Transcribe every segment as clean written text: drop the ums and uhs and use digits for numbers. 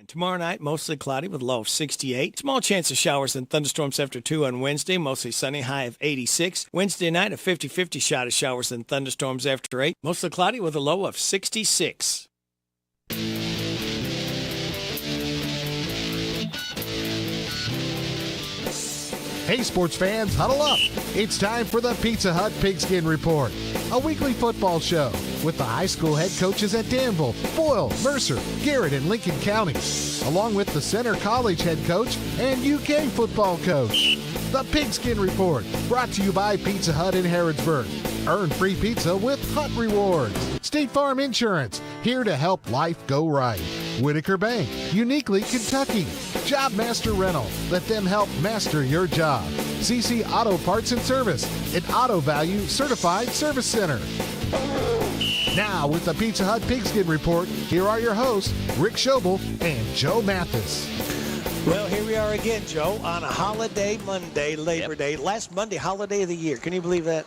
Tomorrow night, mostly cloudy with a low of 68. Small chance of showers and thunderstorms after 2 on Wednesday, mostly sunny, high of 86. Wednesday night, a 50-50 shot of showers and thunderstorms after 8. Mostly cloudy with a low of 66. Hey, sports fans, huddle up. It's time for the Pizza Hut Pigskin Report, a weekly football show with the high school head coaches at Danville, Boyle, Mercer, Garrett, and Lincoln counties, along with the Center College head coach and UK football coach. The Pigskin Report, brought to you by Pizza Hut in Harrodsburg. Earn free pizza with Hut Rewards. State Farm Insurance, here to help life go right. Whitaker Bank, uniquely Kentucky. Jobmaster Rental, let them help master your job. CC Auto Parts and Service, an Auto Value Certified Service Center. Now with the Pizza Hut Pigskin Report, here are your hosts, Rick Schobel and Joe Mathis. Well, here we are again, Joe, on a holiday Monday, Labor Day. Last Monday, holiday of the year. Can you believe that?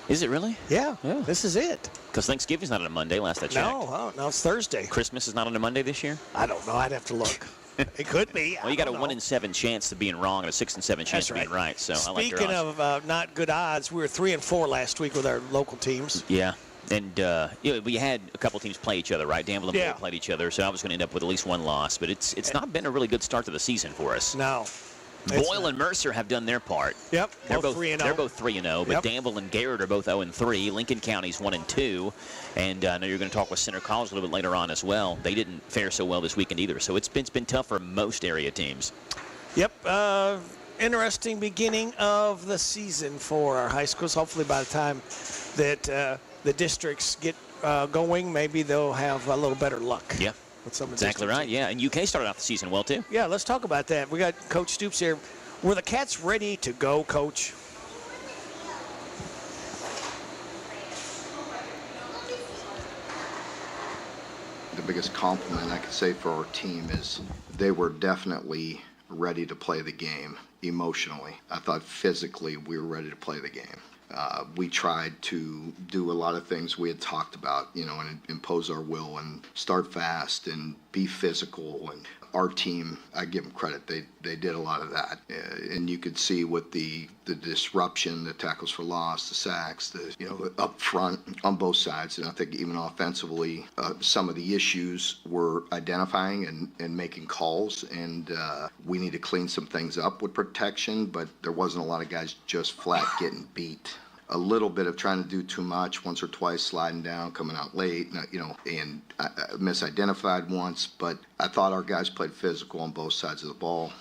Is it really? Yeah. This is it. Because Thanksgiving's not on a Monday, last I checked. No, it's Thursday. Christmas is not on a Monday this year? I don't know. I'd have to look. It could be. Well, you got a 1 in 7 chance of being wrong and a 6 in 7 chance of being right. So I like your odds. Speaking of not good odds, we were 3 and 4 last week with our local teams. Yeah. And we had a couple teams play each other, right? Danville and Boyle played each other, so I was going to end up with at least one loss. But it's not been a really good start to the season for us. No. Boyle and Mercer have done their part. Yep, they're both 3-0. They're both 3-0, but Danville and Garrett are both 0-3. Lincoln County's 1-2, and I know you're going to talk with Center College a little bit later on as well. They didn't fare so well this weekend either, so it's been tough for most area teams. Yep, interesting beginning of the season for our high schools. Hopefully, by the time that the districts get going, maybe they'll have a little better luck. Yeah. Exactly right, yeah. And UK started off the season well, too. Yeah, let's talk about that. We got Coach Stoops here. Were the Cats ready to go, Coach? The biggest compliment I could say for our team is they were definitely ready to play the game emotionally. I thought physically we were ready to play the game. We tried to do a lot of things we had talked about, and impose our will and start fast and be physical. And our team, I give them credit, they did a lot of that. And you could see with the disruption, the tackles for loss, the sacks, up front on both sides. And I think even offensively, some of the issues were identifying and making calls. And we need to clean some things up with protection, but there wasn't a lot of guys just flat getting beat. A little bit of trying to do too much, once or twice sliding down, coming out late, and I misidentified once, but I thought our guys played physical on both sides of the ball.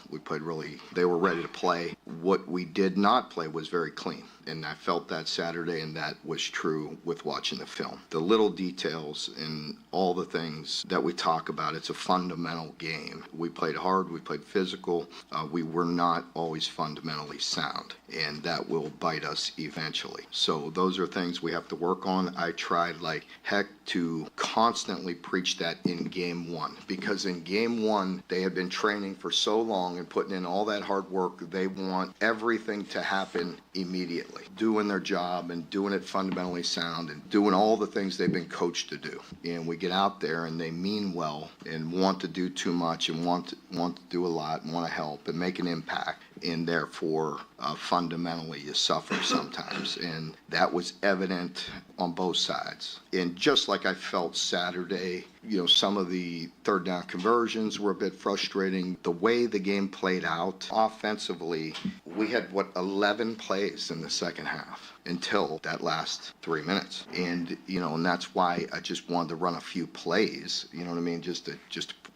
They were ready to play. What we did not play was very clean, and I felt that Saturday, and that was true with watching the film. The little details and all the things that we talk about, it's a fundamental game. We played hard, we played physical, we were not always fundamentally sound, and that will bite us eventually. So those are things we have to work on. I tried like heck to constantly preach that in game one, because in game one, they had been training for so long and putting in all that hard work. They want everything to happen immediately, doing their job and doing it fundamentally sound and doing all the things they've been coached to do. And we get out there and they mean well and want to do too much and want to do a lot and want to help and make an impact. And therefore, fundamentally, you suffer sometimes. And that was evident on both sides. And just like I felt Saturday, some of the third down conversions were a bit frustrating. The way the game played out offensively, we had, 11 plays in the second half until that last 3 minutes. And, and that's why I just wanted to run a few plays, you know what I mean, just to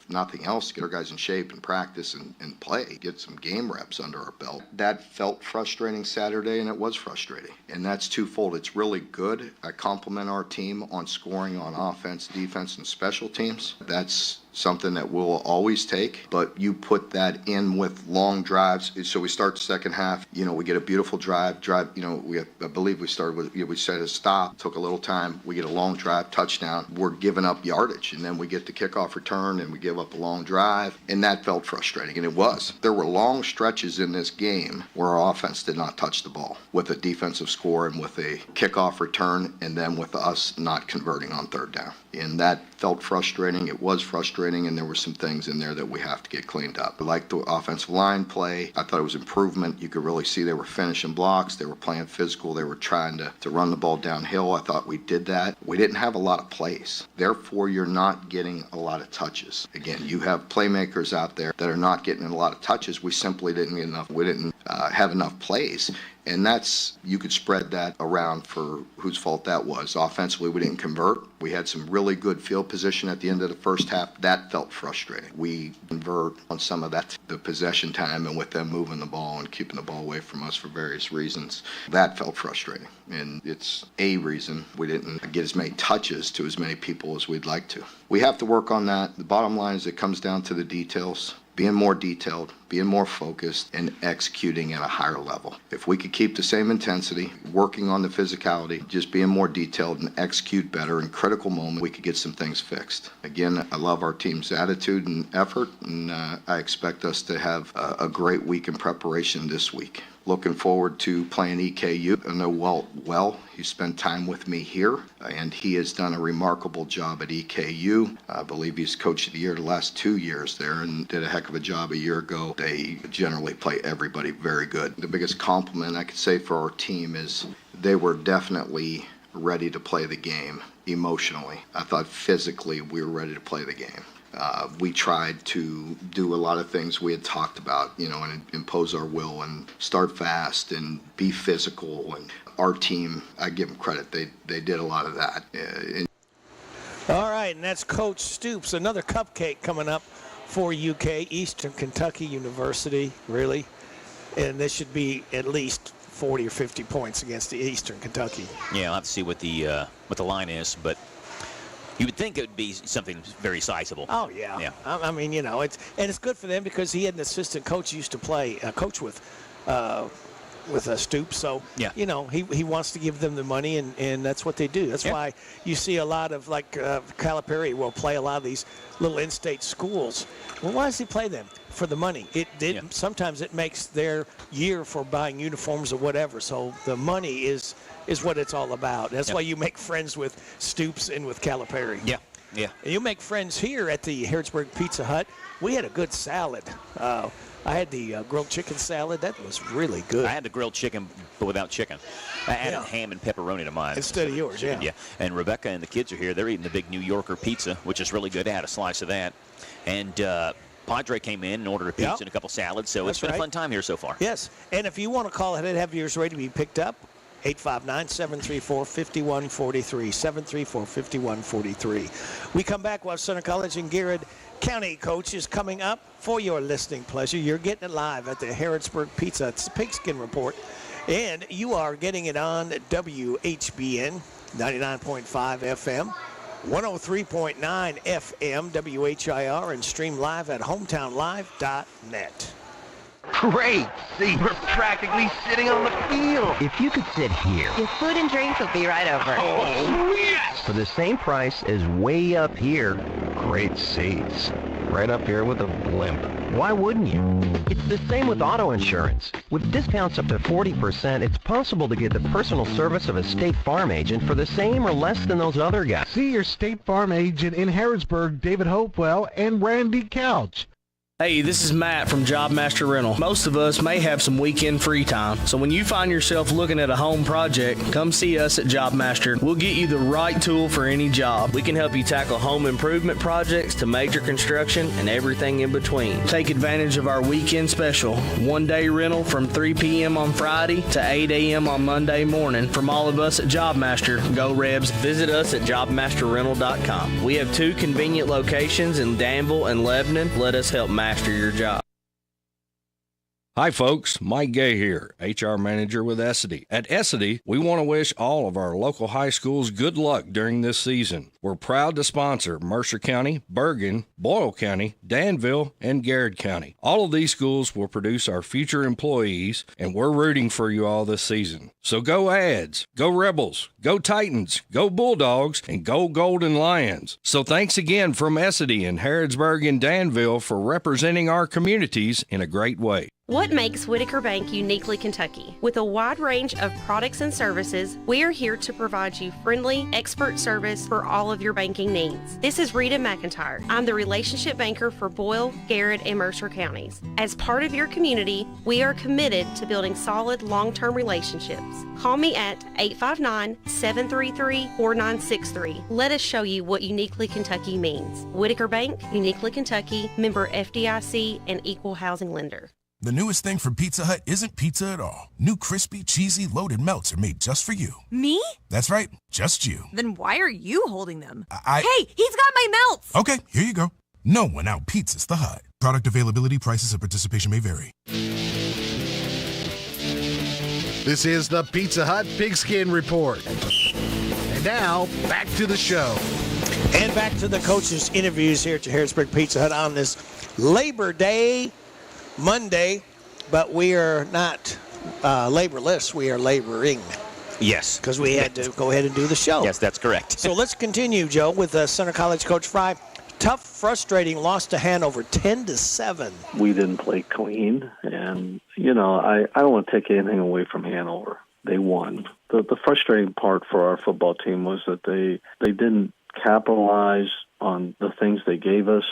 nothing else, get our guys in shape and practice and play, get some game reps under our belt. That felt frustrating Saturday, and it was frustrating. And that's twofold. It's really good. I compliment our team on scoring on offense, defense, and special teams. That's something that we'll always take, but you put that in with long drives. So we start the second half, we get a beautiful drive, I believe we started with, we set a stop, took a little time, we get a long drive, touchdown, we're giving up yardage, and then we get the kickoff return and we give up a long drive, and that felt frustrating, and it was. There were long stretches in this game where our offense did not touch the ball, with a defensive score and with a kickoff return, and then with us not converting on third down. And that felt frustrating. It was frustrating, and there were some things in there that we have to get cleaned up. I liked the offensive line play. I thought it was improvement. You could really see they were finishing blocks. They were playing physical. They were trying to run the ball downhill. I thought we did that. We didn't have a lot of plays. Therefore, you're not getting a lot of touches. Again, you have playmakers out there that are not getting a lot of touches. We simply didn't get enough. We didn't have enough plays. And you could spread that around for whose fault that was. Offensively, we didn't convert. We had some really good field position at the end of the first half. That felt frustrating. We convert on some of that, the possession time, and with them moving the ball and keeping the ball away from us for various reasons. That felt frustrating. And it's a reason we didn't get as many touches to as many people as we'd like to. We have to work on that. The bottom line is it comes down to the details. Being more detailed, being more focused, and executing at a higher level. If we could keep the same intensity, working on the physicality, just being more detailed and execute better in critical moments, we could get some things fixed. Again, I love our team's attitude and effort, and I expect us to have a great week in preparation this week. Looking forward to playing EKU. I know well. He spent time with me here, and he has done a remarkable job at EKU. I believe he's Coach of the Year the last 2 years there and did a heck of a job a year ago. They generally play everybody very good. The biggest compliment I could say for our team is they were definitely ready to play the game emotionally. I thought physically we were ready to play the game. We tried to do a lot of things we had talked about, and impose our will and start fast and be physical. And our team, I give them credit, they did a lot of that. All right, and that's Coach Stoops. Another cupcake coming up for UK, Eastern Kentucky University, really. And this should be at least 40 or 50 points against the Eastern Kentucky. Yeah, I'll have to see what the line is, but you would think it would be something very sizable. Oh, yeah. I mean, it's good for them because he had an assistant coach he used to coach with Stoops. So, yeah. He wants to give them the money, and that's what they do. That's why you see a lot of, Calipari will play a lot of these little in-state schools. Well, why does he play them? For the money. Sometimes it makes their year for buying uniforms or whatever. So the money is what it's all about. That's why you make friends with Stoops and with Calipari. Yeah. And you make friends here at the Harrodsburg Pizza Hut. We had a good salad. I had the grilled chicken salad. That was really good. I had the grilled chicken, but without chicken. I added ham and pepperoni to mine. Instead of yours, yeah. Yeah. And Rebecca and the kids are here. They're eating the big New Yorker pizza, which is really good. I had a slice of that. And Padre came in and ordered a pizza and a couple salads, so it's been a fun time here so far. Yes, and if you want to call ahead and have yours ready to be picked up, 859-734-5143, 734-5143. We come back while Center College and Garrett County Coach is coming up for your listening pleasure. You're getting it live at the Harrodsburg Pizza. It's the Pigskin Report, and you are getting it on WHBN 99.5 FM. 103.9 FM, WHIR, and stream live at hometownlive.net. Great! See, we're practically sitting on the field. If you could sit here. Your food and drinks will be right over. Oh, yes! For the same price as way up here. Great seats. Right up here with a blimp. Why wouldn't you? It's the same with auto insurance. With discounts up to 40%, it's possible to get the personal service of a State Farm agent for the same or less than those other guys. See your State Farm agent in Harrodsburg, David Hopewell, and Randy Couch. Hey, this is Matt from Job Master Rental. Most of us may have some weekend free time, so when you find yourself looking at a home project, come see us at Job Master. We'll get you the right tool for any job. We can help you tackle home improvement projects to major construction and everything in between. Take advantage of our weekend special, one-day rental from 3 p.m. on Friday to 8 a.m. on Monday morning. From all of us at Job Master, go Rebs, visit us at jobmasterrental.com. We have 2 convenient locations in Danville and Lebanon. Let us help master your job. Hi folks, Mike Gay here, HR Manager with Essity. At Essity, we want to wish all of our local high schools good luck during this season. We're proud to sponsor Mercer County, Bergen, Boyle County, Danville, and Garrett County. All of these schools will produce our future employees, and we're rooting for you all this season. So go Ads, go Rebels, go Titans, go Bulldogs, and go Golden Lions. So thanks again from Essity in Harrodsburg and Danville for representing our communities in a great way. What makes Whitaker Bank uniquely Kentucky? With a wide range of products and services, we are here to provide you friendly, expert service for all of your banking needs. This is Rita McIntyre. I'm the relationship banker for Boyle, Garrett, and Mercer counties. As part of your community, we are committed to building solid, long-term relationships. Call me at 859-733-4963. Let us show you what uniquely Kentucky means. Whitaker Bank, uniquely Kentucky, member FDIC, and equal housing lender. The newest thing from Pizza Hut isn't pizza at all. New crispy, cheesy, loaded melts are made just for you. Me? That's right, just you. Then why are you holding them? Hey, he's got my melts! Okay, here you go. No one out-pizzas the Hut. Product availability, prices, and participation may vary. This is the Pizza Hut Pigskin Report. And now, back to the show. And back to the coaches' interviews here at Harrisburg Pizza Hut on this Labor Day Monday, but we are not laborless. We are laboring. Yes. Because we had to go ahead and do the show. Yes, that's correct. So let's continue, Joe, with Center College Coach Fry. Tough, frustrating loss to Hanover, 10-7. We didn't play clean, and, I don't want to take anything away from Hanover. They won. The frustrating part for our football team was that they didn't capitalize on the things they gave us.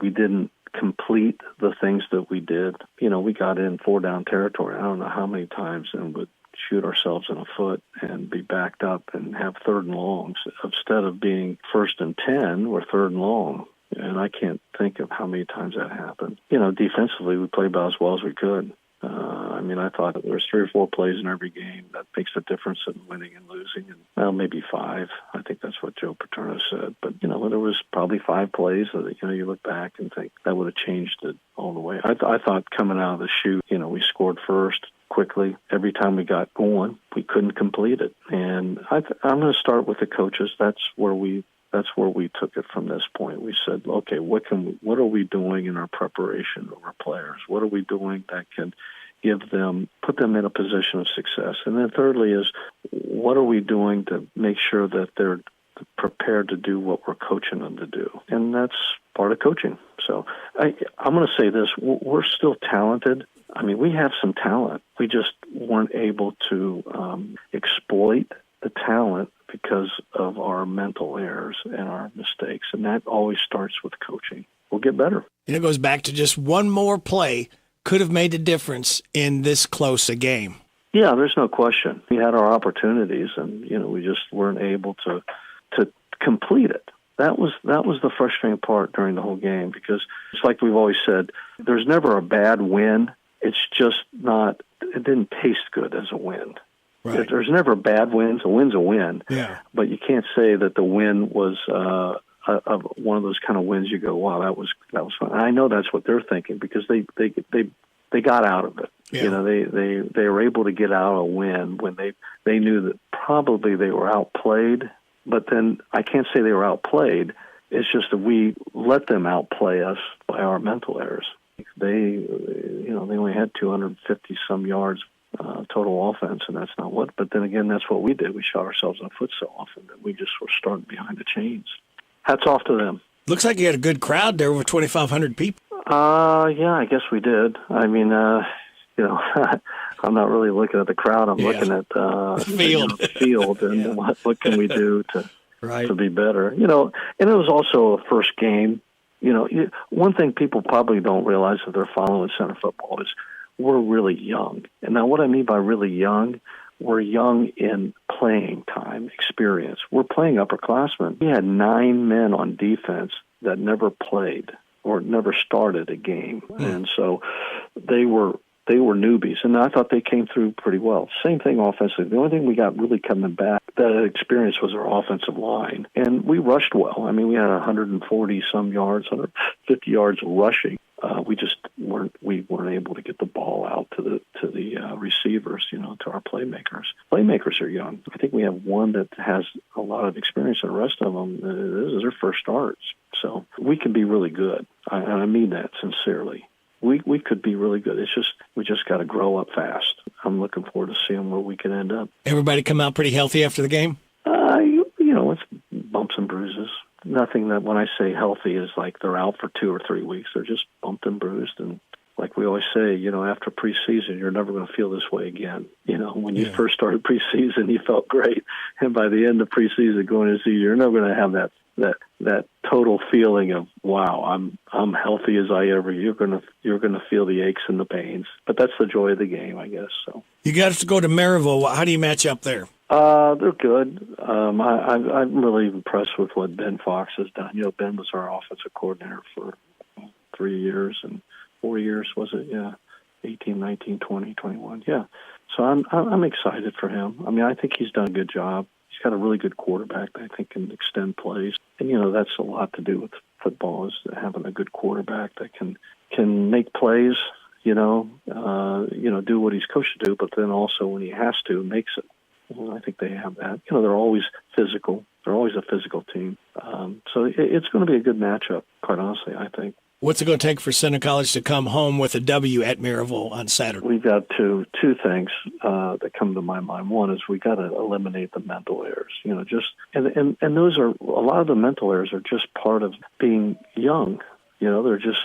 We didn't complete the things that we did. We got in 4-down territory. I don't know how many times, and would shoot ourselves in the foot and be backed up and have 3rd and longs. Instead of being 1st and 10, we're 3rd and long. And I can't think of how many times that happened. Defensively, we played about as well as we could. I thought there was 3 or 4 plays in every game that makes a difference in winning and losing. And maybe 5. I think that's what Joe Paterno said. But, there was probably 5 plays that, you look back and think that would have changed it all the way. I thought coming out of the chute, we scored first quickly. Every time we got going, we couldn't complete it. And I'm going to start with the coaches. That's where we took it from this point. We said, okay, what are we doing in our preparation of our players? What are we doing that can put them in a position of success? And then thirdly is, what are we doing to make sure that they're prepared to do what we're coaching them to do? And that's part of coaching. So I'm going to say this, we're still talented. We have some talent. We just weren't able to exploit the talent because of our mental errors and our mistakes. And that always starts with coaching. We'll get better. It goes back to just one more play could have made a difference in this close a game. Yeah, there's no question. We had our opportunities, and we just weren't able to complete it. That was the frustrating part during the whole game, because it's like we've always said, there's never a bad win. It's just not. It didn't taste good as a win. Right. There's never bad wins. A win's a win. Yeah. But you can't say that the win was one of those kind of wins you go, wow, that was fun. And I know that's what they're thinking, because they got out of it. Yeah. They were able to get out a win when they knew that probably they were outplayed. But then I can't say they were outplayed. It's just that we let them outplay us by our mental errors. They only had 250 some yards total offense, and that's not what. But then again, that's what we did. We shot ourselves in the foot so often that we just were starting behind the chains. Hats off to them. Looks like you had a good crowd there, over 2,500 people. Yeah, I guess we did. I'm not really looking at the crowd. I'm looking at the field, and what can we do to be better. And it was also a first game. One thing people probably don't realize if they're following center football is we're really young. And now what I mean by really young, we're young in playing time, experience. We're playing upperclassmen. We had 9 men on defense that never played or never started a game. And so they were newbies, and I thought they came through pretty well. Same thing offensively. The only thing we got really coming back, that experience, was our offensive line. And we rushed well. We had 140-some yards, 150 yards rushing. We just weren't able to get the ball out to the receivers, to our playmakers. Playmakers are young. I think we have one that has a lot of experience, and the rest of them, this is their first starts. So we can be really good. And I mean that sincerely. We could be really good. We just got to grow up fast. I'm looking forward to seeing where we can end up. Everybody come out pretty healthy after the game? It's bumps and bruises. Nothing that when I say healthy is like they're out for 2 or 3 weeks. They're just bumped and bruised, and like we always say, after preseason, you're never going to feel this way again. When you first started preseason, you felt great. And by the end of preseason going into season, you're never going to have that total feeling of, wow, I'm healthy as I ever. You're gonna feel the aches and the pains, but that's the joy of the game, I guess. So you got to go to Maryville. How do you match up there? They're good. I'm really impressed with what Ben Fox has done. Ben was our offensive coordinator for 3 years and 4 years, was it? Yeah, 18, 19, 20, 21. Yeah. So I'm excited for him. I mean, I think he's done a good job. He's got a really good quarterback that I think can extend plays. And, that's a lot to do with football, is having a good quarterback that can make plays, do what he's coached to do, but then also when he has to, makes it. I think they have that. They're always physical. They're always a physical team. So it's going to be a good matchup, quite honestly, I think. What's it going to take for Center College to come home with a W at Maryville on Saturday? We've got two things that come to my mind. One is we got to eliminate the mental errors. And those are, a lot of the mental errors are just part of being young. They're just,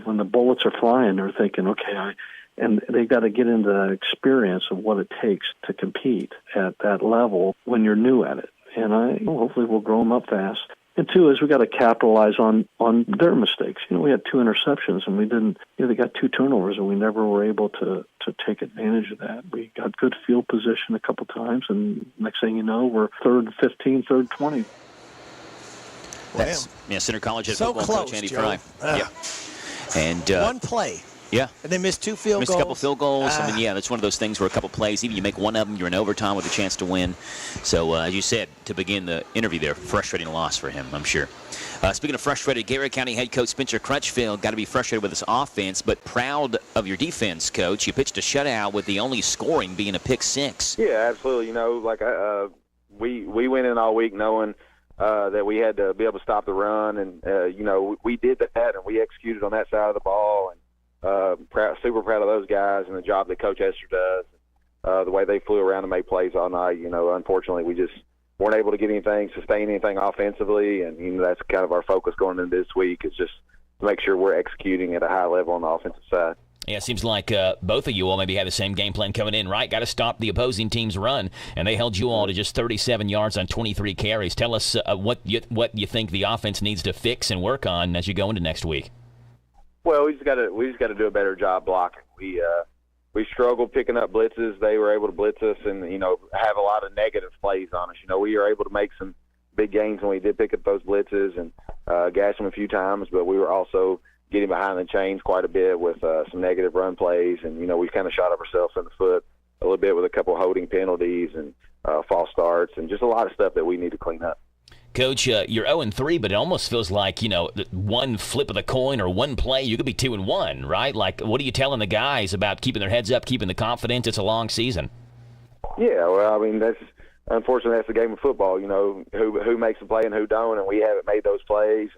when the bullets are flying, they're thinking, okay, and they've got to get into that experience of what it takes to compete at that level when you're new at it. And hopefully we'll grow them up fast. And two is we got to capitalize on their mistakes. We had 2 interceptions, and we didn't. They got 2 turnovers, and we never were able to take advantage of that. We got good field position a couple times, and next thing you know, we're 3rd 15, 3rd 20. That's Center College head so football close, coach Andy Joe. Fry. And one play. Yeah. And they missed 2 field goals. Missed a couple field goals. I mean, that's one of those things where a couple plays, even you make one of them, you're in overtime with a chance to win. So, as you said, to begin the interview there, frustrating loss for him, I'm sure. Speaking of frustrated, Garrett County head coach Spencer Crutchfield got to be frustrated with his offense, but proud of your defense, Coach. You pitched a shutout with the only scoring being a pick 6. Yeah, absolutely. We went in all week knowing that we had to be able to stop the run, and, we did that, and we executed on that side of the ball, and super proud of those guys and the job that Coach Esther does, the way they flew around and made plays all night. Unfortunately, we just weren't able to sustain anything offensively, and that's kind of our focus going into this week, is just to make sure we're executing at a high level on the offensive side. Yeah, it seems like both of you all maybe had the same game plan coming in, right? Got to stop the opposing team's run, and they held you all to just 37 yards on 23 carries. Tell us what you think the offense needs to fix and work on as you go into next week. Well, we just got to do a better job blocking. We struggled picking up blitzes. They were able to blitz us and have a lot of negative plays on us. We were able to make some big gains when we did pick up those blitzes and gash them a few times, but we were also getting behind the chains quite a bit with some negative run plays, and we kind of shot up ourselves in the foot a little bit with a couple holding penalties and false starts and just a lot of stuff that we need to clean up. Coach, you're 0-3, but it almost feels like, one flip of the coin or one play, you could be 2-1, right? Like, what are you telling the guys about keeping their heads up, keeping the confidence? It's a long season. Yeah, well, I mean, unfortunately, that's the game of football, who makes the play and who don't, and we haven't made those plays.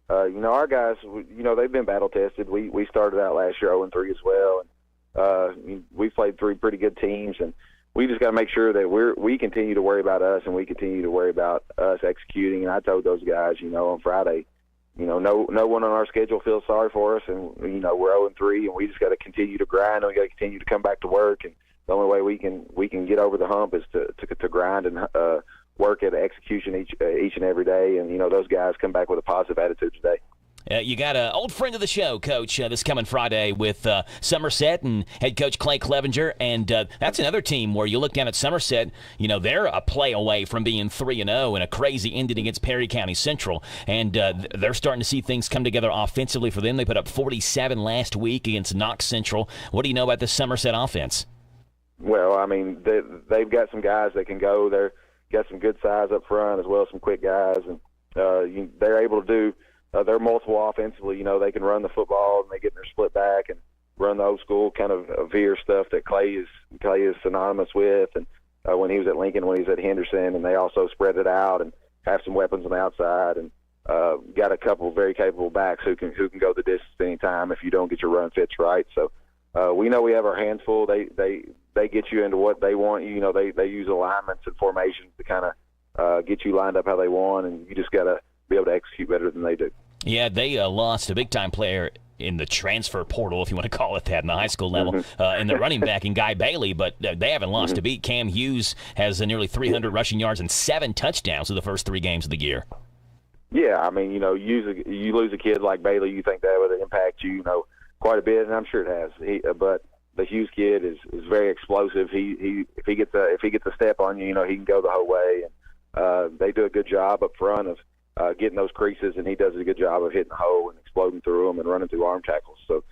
Our guys, they've been battle-tested. We started out last year 0-3 as well, and we played 3 pretty good teams, and we just got to make sure that we continue to worry about us and we continue to worry about us executing. And I told those guys, on Friday, no one on our schedule feels sorry for us, and we're 0-3, and we just got to continue to grind, and we got to continue to come back to work. And the only way we can get over the hump is to grind and work at execution each and every day. And those guys come back with a positive attitude today. You got an old friend of the show, Coach, this coming Friday with Somerset and head coach Clay Clevenger. And that's another team where you look down at Somerset, they're a play away from being 3-0 and a crazy ending against Perry County Central. And they're starting to see things come together offensively for them. They put up 47 last week against Knox Central. What do you know about the Somerset offense? Well, I mean, they've got some guys that can go. They've got some good size up front as well as some quick guys. And they're able to do they're multiple offensively. They can run the football and they get in their split back and run the old school kind of veer stuff that Clay is synonymous with. And when he was at Lincoln, when he was at Henderson, and they also spread it out and have some weapons on the outside, and got a couple of very capable backs who can go the distance anytime if you don't get your run fits right. So we know we have our hands full. They get you into what they want. They use alignments and formations to kind of get you lined up how they want, and you just got to be able to execute better than they do. Yeah, they lost a big-time player in the transfer portal, if you want to call it that, in the high school level, in the running back in Guy Bailey, but they haven't lost a beat. Cam Hughes has nearly 300 rushing yards and 7 touchdowns in the first 3 games of the year. Yeah, I mean, you lose a kid like Bailey, you think that would impact you, quite a bit, and I'm sure it has. But the Hughes kid is very explosive. If he gets a step on you, he can go the whole way. And they do a good job up front of getting those creases, and he does a good job of hitting the hole and exploding through them and running through arm tackles. So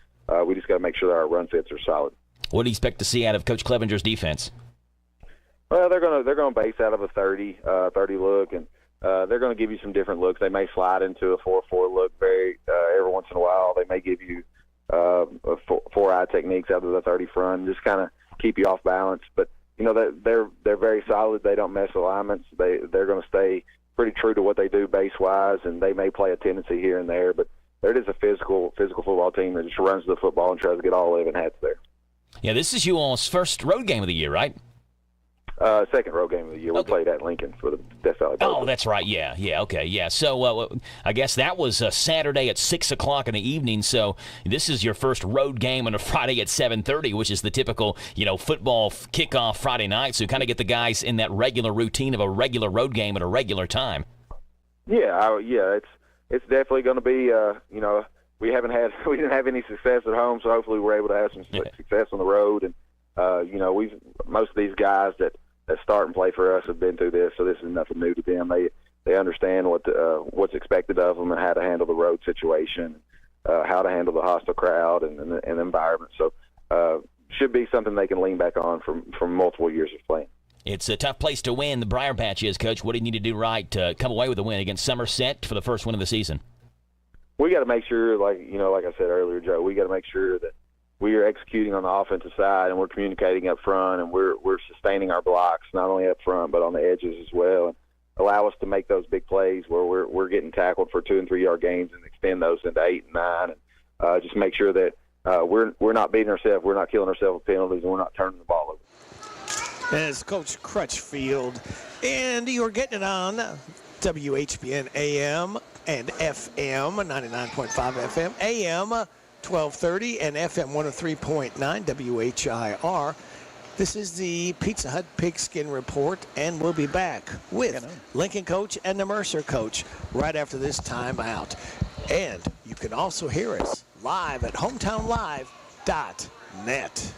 we just got to make sure that our run fits are solid. What do you expect to see out of Coach Clevenger's defense? Well, they're gonna base out of a 30 look, and they're going to give you some different looks. They may slide into a 4-4 look every once in a while. They may give you four-eye techniques out of the 30 front, just kind of keep you off balance. But they're very solid. They don't mess alignments. They're going to stay pretty true to what they do base-wise, and they may play a tendency here and there. But they're just a physical football team that just runs the football and tries to get all 11 hats there. Yeah, this is you all's first road game of the year, right? Second road game of the year. We played at Lincoln for the Death Valley. Oh, that's right. Yeah, okay, yeah. So I guess that was Saturday at 6 o'clock in the evening. So this is your first road game on a Friday at 7:30, which is the typical football kickoff Friday night. So you kind of get the guys in that regular routine of a regular road game at a regular time. Yeah, it's definitely going to be. We didn't have any success at home, so hopefully we're able to have some success on the road. And most of these guys that start and play for us have been through this, so this is nothing new to them. They understand what's expected of them and how to handle the road situation, how to handle the hostile crowd and the environment. So should be something they can lean back on from multiple years of playing. It's a tough place to win. The Briar Patch is, Coach. What do you need to do right to come away with a win against Somerset for the first win of the season? We got to make sure, like I said earlier, Joe, we got to make sure that we are executing on the offensive side, and we're communicating up front, and we're sustaining our blocks, not only up front but on the edges as well, and allow us to make those big plays where we're getting tackled for 2- and 3-yard gains and extend those into 8 and 9, and just make sure that we're not beating ourselves, we're not killing ourselves with penalties, and we're not turning the ball over. As Coach Crutchfield, and you're getting it on WHBN AM and FM 99.5 FM, AM 1230 and FM 103.9 WHIR. This is the Pizza Hut Pigskin Report, and we'll be back with Lincoln coach and the Mercer coach right after this time out. And you can also hear us live at hometownlive.net.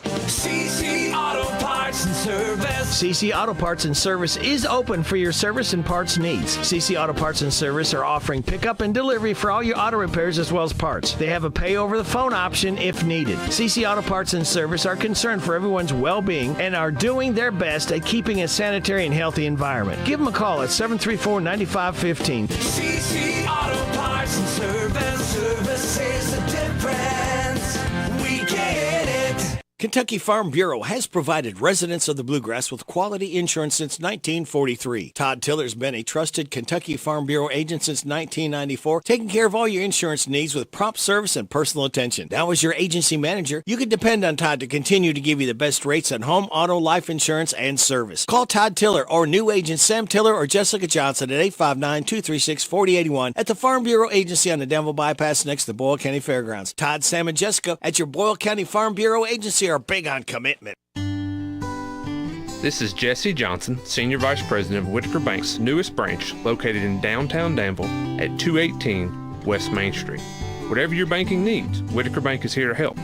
CC Auto Parts and Service. CC Auto Parts and Service is open for your service and parts needs. CC Auto Parts and Service are offering pickup and delivery for all your auto repairs as well as parts. They have a pay over the phone option if needed. CC Auto Parts and Service are concerned for everyone's well-being and are doing their best at keeping a sanitary and healthy environment. Give them a call at 734-9515. CC Auto Parts and Service. Service is the difference. We get it. Kentucky Farm Bureau has provided residents of the Bluegrass with quality insurance since 1943. Todd Tiller's been a trusted Kentucky Farm Bureau agent since 1994, taking care of all your insurance needs with prompt service and personal attention. Now as your agency manager, you can depend on Todd to continue to give you the best rates on home, auto, life insurance, and service. Call Todd Tiller or new agent Sam Tiller or Jessica Johnson at 859-236-4081 at the Farm Bureau Agency on the Danville Bypass next to Boyle County Fairgrounds. Todd, Sam, and Jessica at your Boyle County Farm Bureau Agency are big on commitment. This is Jesse Johnson, Senior Vice President of Whitaker Bank's newest branch located in downtown Danville at 218 West Main Street. Whatever your banking needs, Whitaker Bank is here to help.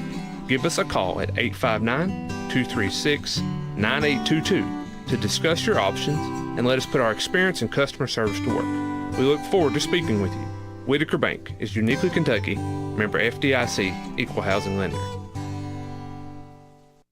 Give us a call at 859-236-9822 to discuss your options and let us put our experience in customer service to work. We look forward to speaking with you. Whitaker Bank is uniquely Kentucky, member FDIC, equal housing lender.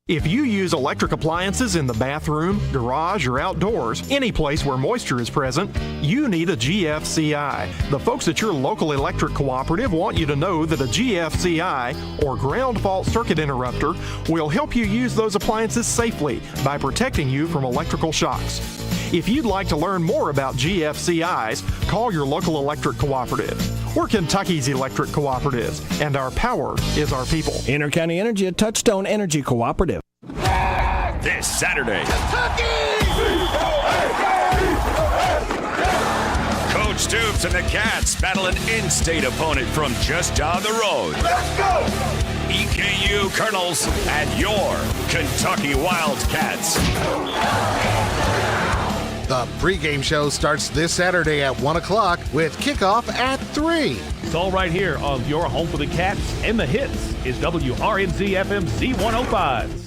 If you use electric appliances in the bathroom, garage, or outdoors, any place where moisture is present, you need a GFCI. The folks at your local electric cooperative want you to know that a GFCI, or ground fault circuit interrupter, will help you use those appliances safely by protecting you from electrical shocks. If you'd like to learn more about GFCIs, call your local electric cooperative. We're Kentucky's electric cooperatives, and our power is our people. Intercounty Energy, a Touchstone Energy Cooperative. This Saturday, Coach Stoops and the Cats battle an in-state opponent from just down the road. Let's go! EKU Colonels and your Kentucky Wildcats. The pregame show starts this Saturday at 1 o'clock with kickoff at 3. It's all right here on your home for the Cats and the hits is WRNZ FM Z105.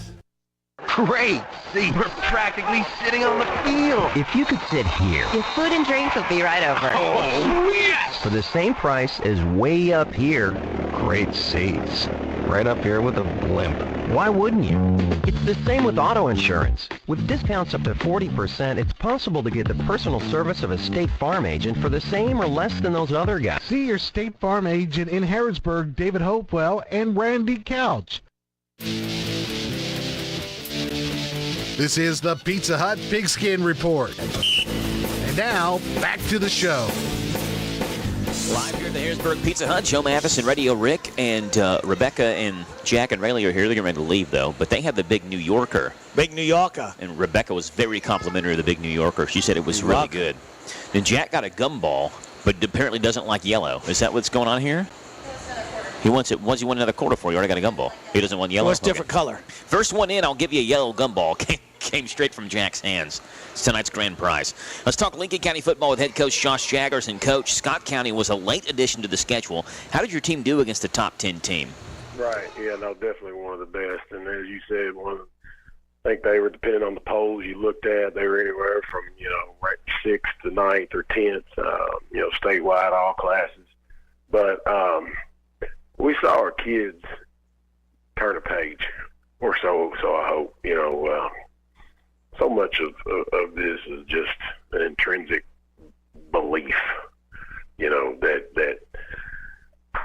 Great seat. We're practically sitting on the field. If you could sit here. Your food and drinks will be right over. Oh, yes! For the same price as way up here. Great seats. Right up here with a blimp. Why wouldn't you? It's the same with auto insurance. With discounts up to 40%, it's possible to get the personal service of a State Farm agent for the same or less than those other guys. See your State Farm agent in Harrisburg, David Hopewell, and Randy Couch. This is the Pizza Hut Pigskin Report. And now, back to the show. Live here at the Harrisburg Pizza Hut, Joe Mathis and Radio Rick, and Rebecca and Jack and Rayleigh are here. They're getting ready to leave, though. But they have the Big New Yorker. Big New Yorker. And Rebecca was very complimentary of the Big New Yorker. She said it was really good. And Jack got a gumball, but apparently doesn't like yellow. Is that what's going on here? He wants it. Once you want another quarter for you, already got a gumball. He doesn't want yellow. What's different color? First one in, I'll give you a yellow gumball. Came straight from Jack's hands. It's tonight's grand prize. Let's talk Lincoln County football with head coach Josh Jaggers and coach. Scott County was a late addition to the schedule. How did your team do against the top 10 team? Right. Yeah, no, definitely one of the best. And as you said, I think they were, depending on the polls you looked at, they were anywhere from, right 6th to 9th or 10th, statewide, all classes. But we saw our kids turn a page, or so I hope. So much of this is just an intrinsic belief, that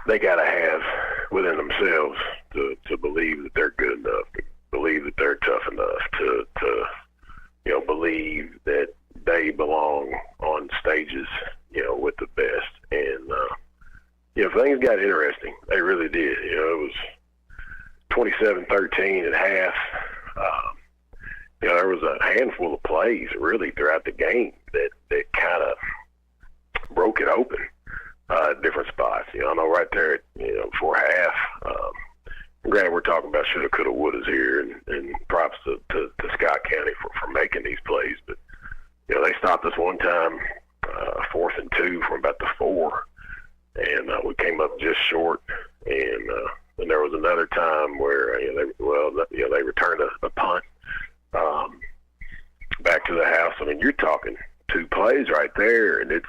they got to have within themselves to believe that they're good enough, to believe that they're tough enough, to believe that they belong on stages, with the best. And, things got interesting. They really did. It was 27-13 at half. There was a handful of plays really throughout the game that kind of broke it open at different spots. I know right there, before half. Granted, we're talking about shoulda, coulda, wouldas here, and props to Scott County for making these plays. But they stopped us one time, 4th and 2 from about the 4, and we came up just short. And then there was another time where they returned a punt. Back to the house. I mean, you're talking 2 plays right there, and it's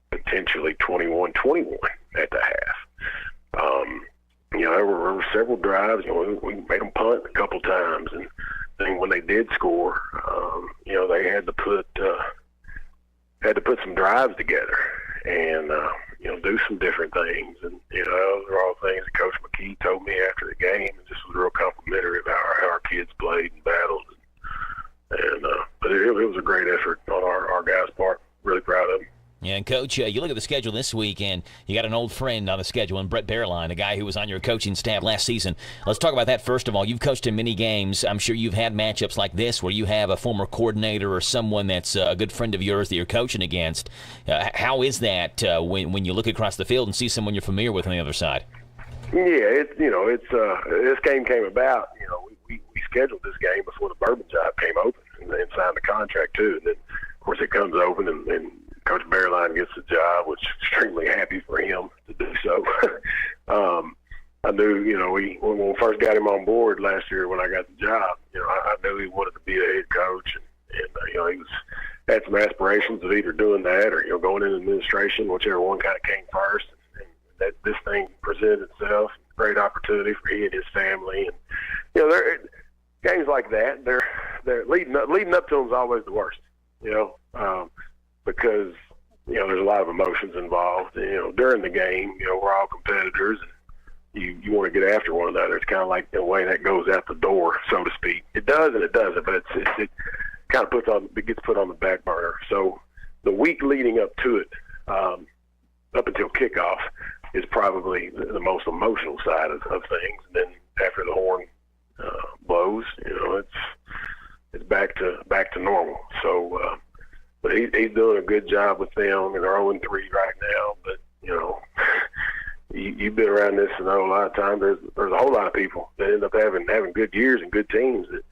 potentially 21-21 at the half. There were several drives. We made them punt a couple times, and then when they did score, they had to put some drives together and do some different things. And those are all things that Coach McKee told me after the game, and just was real complimentary about how our kids played and battled. But it was a great effort on our guys' part. Really proud of them. Yeah, and Coach, you look at the schedule this week, and you got an old friend on the schedule, and Brett Bearline, a guy who was on your coaching staff last season. Let's talk about that first of all. You've coached in many games. I'm sure you've had matchups like this where you have a former coordinator or someone that's a good friend of yours that you're coaching against. How is that when you look across the field and see someone you're familiar with on the other side? Yeah, this game came about. We scheduled this game before the Bourbon job came open, and then signed the contract too. And then, of course, it comes open, and Coach Bearline gets the job, which extremely happy for him to do so. I knew, when we first got him on board last year when I got the job, I knew he wanted to be a head coach, and he had some aspirations of either doing that or going into administration, whichever one kind of came first. And that this thing presented itself, great opportunity for he and his family, and games like that, they're leading up to them is always the worst, because there's a lot of emotions involved. During the game, we're all competitors, and you want to get after one another. It's kind of like the way that goes out the door, so to speak. It does and it doesn't, but it kind of gets put on the back burner. So the week leading up to it, up until kickoff, is probably the most emotional side of things. And then after the horn blows, it's back to normal. So, but he's he's doing a good job with them, and they're 0-3 right now. But you've been around this, and a lot of times there's a whole lot of people that end up having good years and good teams that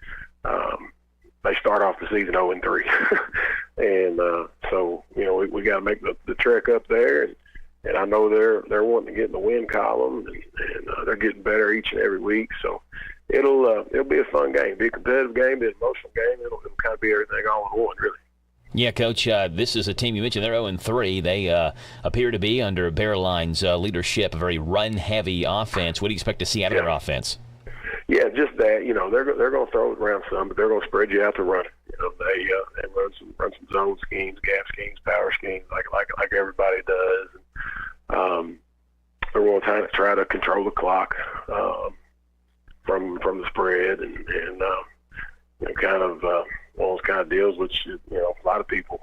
they start off the season 0-3, and so we got to make the trek up there, and I know they're wanting to get in the win column, and they're getting better each and every week. So it'll be a fun game, be a competitive game, be an emotional game. It'll kind of be everything all in one, really. Yeah, Coach, this is a team you mentioned. They're 0-3. They appear to be, under Bearline's leadership, a very run-heavy offense. What do you expect to see out of their offense? Yeah, just that. They're going to throw it around some, but they're going to spread you out to run it. They run some zone schemes, gap schemes, power schemes, like everybody does. And, they're going to try to control the clock from the spread, and kind of one of those kind of deals, which a lot of people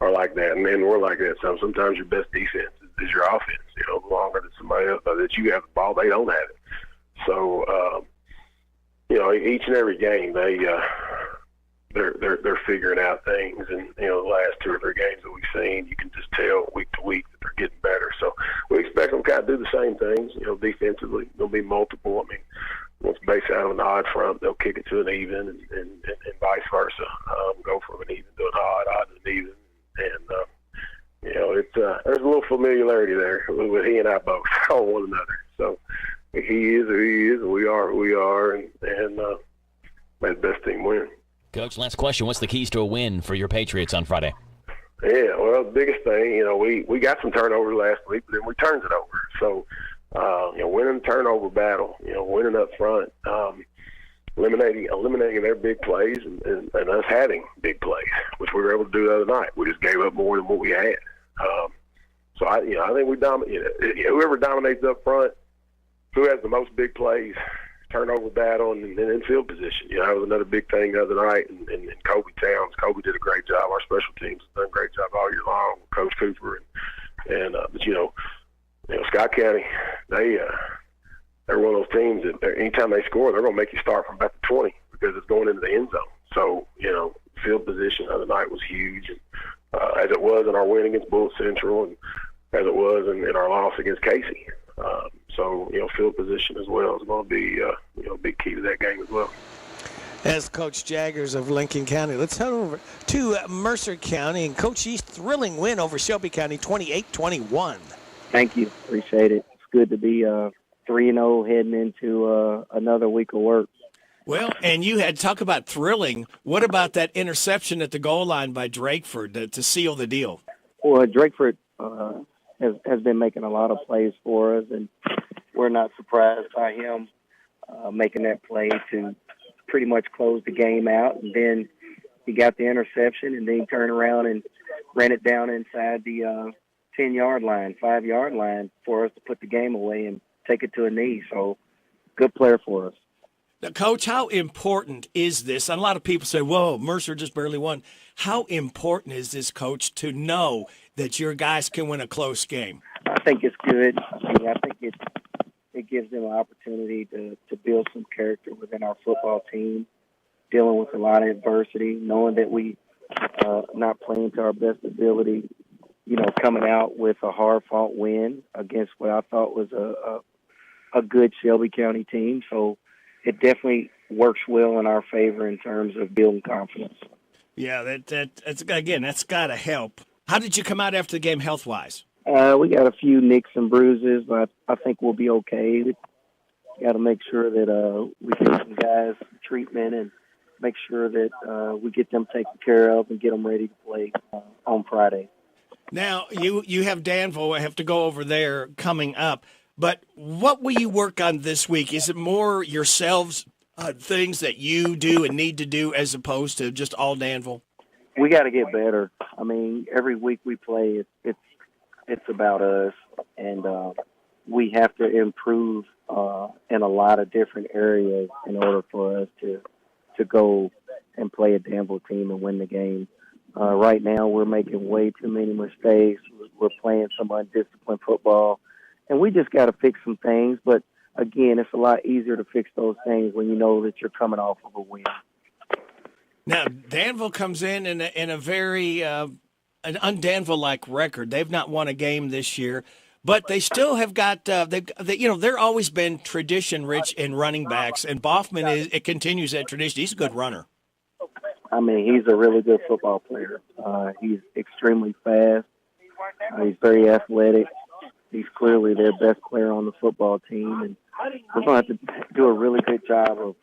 are like that, and we're like that. So sometimes your best defense is your offense. The longer that somebody else that you have the ball, they don't have it. So each and every game they're figuring out things, and the last 2 or 3 games that we've seen, you can just tell week to week that they're getting better. So we expect them to kind of do the same things. Defensively, there'll be multiple. I mean, once base out of an odd front, they'll kick it to an even, and vice versa. Go from an even to an odd to an even, and it's there's a little familiarity there with he and I both on one another. So he is who he is, and we are who we are, and may the best team win. Coach, last question. What's the keys to a win for your Patriots on Friday? Yeah, well, the biggest thing, we got some turnovers last week, but then we turned it over. So, winning the turnover battle, winning up front, eliminating their big plays, and us having big plays, which we were able to do the other night. We just gave up more than what we had. So I think we dominate. Whoever dominates up front, who has the most big plays, turnover battle, and then in field position. That was another big thing the other night. And Kobe Towns, Kobe did a great job. Our special teams have done a great job all year long with Coach Cooper, but Scott County, they're one of those teams that anytime they score, they're going to make you start from about the 20 because it's going into the end zone. So field position the other night was huge, and as it was in our win against Bullitt Central, and as it was in our loss against Casey. So field position as well is going to be a big key to that game as well. As Coach Jaggers of Lincoln County, let's head over to Mercer County and Coach East thrilling win over Shelby County, 28-21. Thank you, appreciate it. It's good to be 3-0 heading into another week of work. Well, and you had talk about thrilling. What about that interception at the goal line by Drakeford to seal the deal? Well, Drakeford has been making a lot of plays for us, and we're not surprised by him making that play to pretty much close the game out. And then he got the interception, and then he turned around and ran it down inside the 10-yard line, 5-yard line for us to put the game away and take it to a knee. So good player for us. Now, Coach, how important is this? And a lot of people say, whoa, Mercer just barely won. How important is this, Coach, to know that your guys can win a close game? I think it's good. I think it gives them an opportunity to build some character within our football team, dealing with a lot of adversity, knowing that we not playing to our best ability, coming out with a hard-fought win against what I thought was a good Shelby County team. So it definitely works well in our favor in terms of building confidence. Yeah, that's got to help. How did you come out after the game health-wise? We got a few nicks and bruises, but I think we'll be okay. We got to make sure that we get some guys treatment and make sure that we get them taken care of and get them ready to play on Friday. Now, you have Danville. I have to go over there coming up. But what will you work on this week? Is it more yourselves, things that you do and need to do as opposed to just all Danville? We got to get better. I mean, every week we play, it's about us, and we have to improve in a lot of different areas in order for us to go and play a Danville team and win the game. Right now, we're making way too many mistakes. We're playing some undisciplined football, and we just got to fix some things. But again, it's a lot easier to fix those things when you know that you're coming off of a win. Now, Danville comes in a very an un-Danville-like record. They've not won a game this year, but they still have got. They're always been tradition-rich in running backs, and Boffman it continues that tradition. He's a good runner. I mean, he's a really good football player. He's extremely fast. He's very athletic. He's clearly their best player on the football team, and we're going to have to do a really good job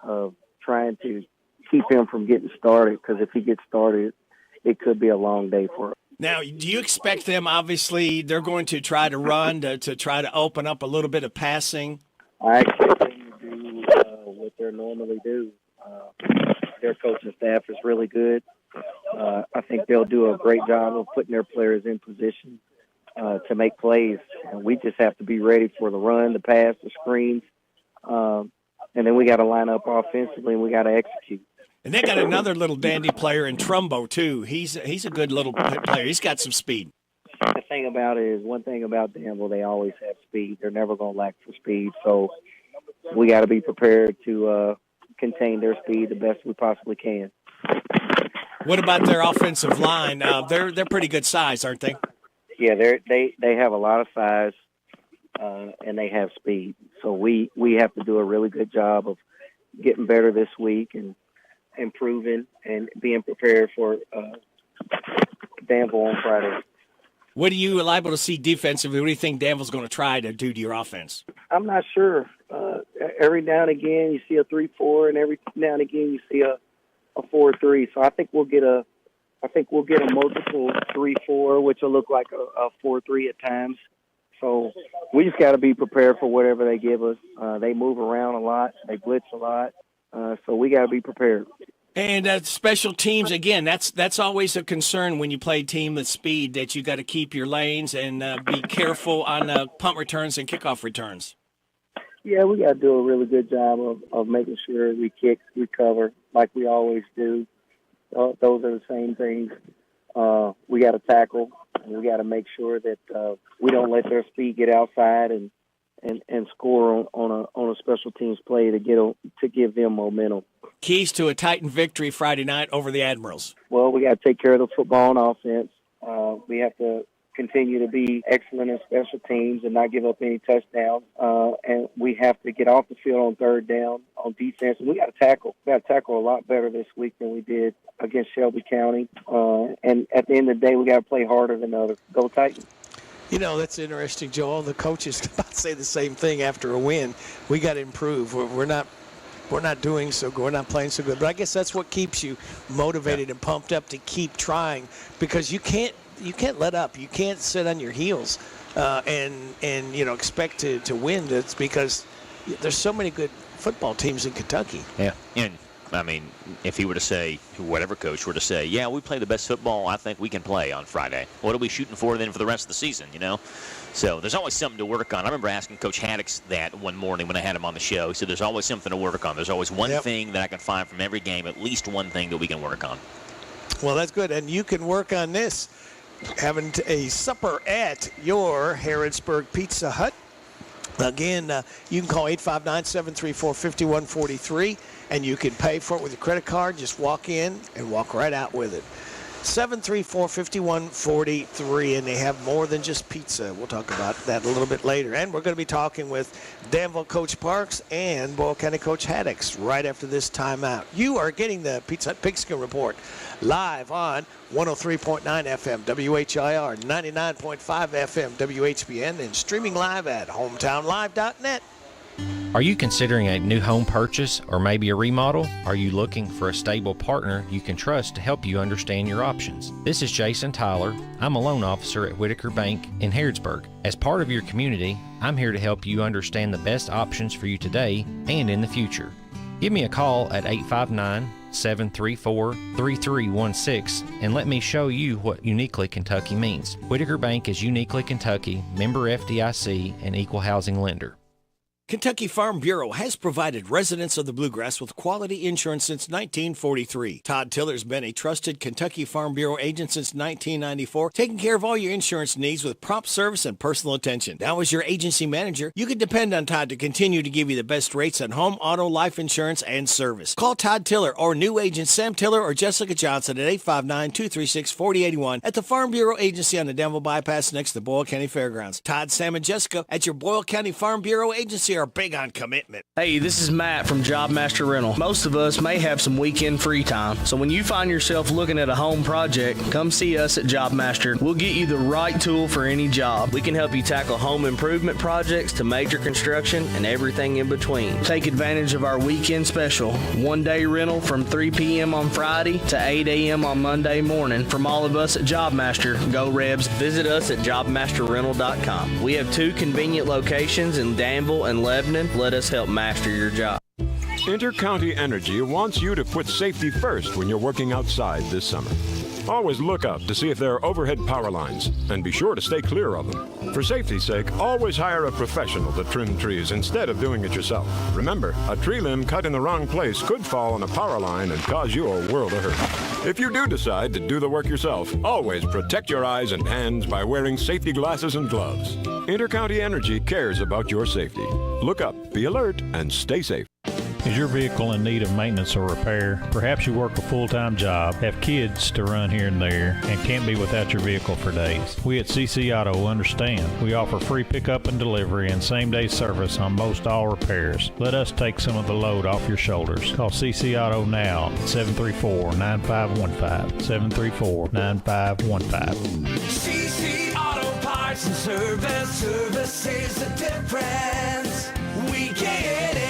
of trying to keep him from getting started, because if he gets started, it could be a long day for him. Now, do you expect them, obviously, they're going to try to run to try to open up a little bit of passing? I expect them to do what they normally do. Their coaching staff is really good. I think they'll do a great job of putting their players in position to make plays. And we just have to be ready for the run, the pass, the screens. And then we got to line up offensively, and we got to execute. And they got another little dandy player in Trumbo, too. He's a good little player. He's got some speed. The thing about it is, one thing about Danville, they always have speed. They're never going to lack for speed. So we got to be prepared to contain their speed the best we possibly can. What about their offensive line? They're pretty good size, aren't they? Yeah, they have a lot of size, and they have speed. So we have to do a really good job of getting better this week and improving and being prepared for Danville on Friday. What are you liable to see defensively? What do you think Danville's going to try to do to your offense? I'm not sure. Every now and again you see a 3-4, and every now and again you see a 4-3. So I think we'll get a multiple 3-4, which will look like a 4-3 at times. So we just got to be prepared for whatever they give us. They move around a lot. They blitz a lot. So we got to be prepared. And special teams, again, that's always a concern when you play a team with speed, that you got to keep your lanes and be careful on punt returns and kickoff returns. Yeah, we got to do a really good job of making sure we kick, we cover, like we always do. Those are the same things. We got to tackle, and we got to make sure that we don't let their speed get outside and score on a special teams play to give them momentum. Keys to a Titan victory Friday night over the Admirals. Well, we got to take care of the football on offense. We have to continue to be excellent in special teams and not give up any touchdowns. And we have to get off the field on third down on defense. And we got to tackle. We got to tackle a lot better this week than we did against Shelby County. And at the end of the day, we got to play harder than others. Go Titans. You know, that's interesting, Joel. The coaches about say the same thing after a win. We got to improve. We're not doing so good. We're not playing so good. But I guess that's what keeps you motivated and pumped up to keep trying, because you can't let up. You can't sit on your heels and expect to win. That's because there's so many good football teams in Kentucky. Yeah, and I mean, if he were to say, whatever coach were to say, yeah, we play the best football I think we can play on Friday, what are we shooting for then for the rest of the season, So there's always something to work on. I remember asking Coach Haddix that one morning when I had him on the show. He said there's always something to work on. There's always one thing that I can find from every game, at least one thing that we can work on. Well, that's good. And you can work on this, having a supper at your Harrodsburg Pizza Hut. Again, you can call 859-734-5143, and you can pay for it with your credit card. Just walk in and walk right out with it. 734-5143, and they have more than just pizza. We'll talk about that a little bit later. And we're going to be talking with Danville Coach Parks and Boyle County Coach Haddix right after this timeout. You are getting the Pizza Hut Pigskin Report live on 103.9 FM WHIR, 99.5 FM WHBN, and streaming live at hometownlive.net. Are you considering a new home purchase or maybe a remodel? Are you looking for a stable partner you can trust to help you understand your options? This is Jason Tyler. I'm a loan officer at Whitaker Bank in Harrodsburg. As part of your community, I'm here to help you understand the best options for you today and in the future. Give me a call at 859-734-3316 and let me show you what Uniquely Kentucky means. Whitaker Bank is Uniquely Kentucky, member FDIC, and equal housing lender. Kentucky Farm Bureau has provided residents of the Bluegrass with quality insurance since 1943. Todd Tiller's been a trusted Kentucky Farm Bureau agent since 1994, taking care of all your insurance needs with prompt service and personal attention. Now as your agency manager, you can depend on Todd to continue to give you the best rates on home, auto, life insurance, and service. Call Todd Tiller or new agent Sam Tiller or Jessica Johnson at 859-236-4081 at the Farm Bureau Agency on the Danville Bypass next to Boyle County Fairgrounds. Todd, Sam, and Jessica at your Boyle County Farm Bureau Agency are big on commitment. Hey, this is Matt from JobMaster Rental. Most of us may have some weekend free time, so when you find yourself looking at a home project, come see us at JobMaster. We'll get you the right tool for any job. We can help you tackle home improvement projects to major construction and everything in between. Take advantage of our weekend special, one-day rental from 3 p.m. on Friday to 8 a.m. on Monday morning. From all of us at JobMaster, go Rebs. Visit us at JobMasterRental.com. We have 2 convenient locations in Danville and Lebanon. Let us help master your job. Intercounty Energy wants you to put safety first when you're working outside this summer. Always look up to see if there are overhead power lines, and be sure to stay clear of them. For safety's sake, always hire a professional to trim trees instead of doing it yourself. Remember, a tree limb cut in the wrong place could fall on a power line and cause you a world of hurt. If you do decide to do the work yourself, always protect your eyes and hands by wearing safety glasses and gloves. Intercounty Energy cares about your safety. Look up, be alert, and stay safe. Is your vehicle in need of maintenance or repair? Perhaps you work a full-time job, have kids to run here and there, and can't be without your vehicle for days. We at CC Auto understand. We offer free pickup and delivery and same-day service on most all repairs. Let us take some of the load off your shoulders. Call CC Auto now at 734-9515. 734-9515. CC Auto Parts and Service is the difference. We get it.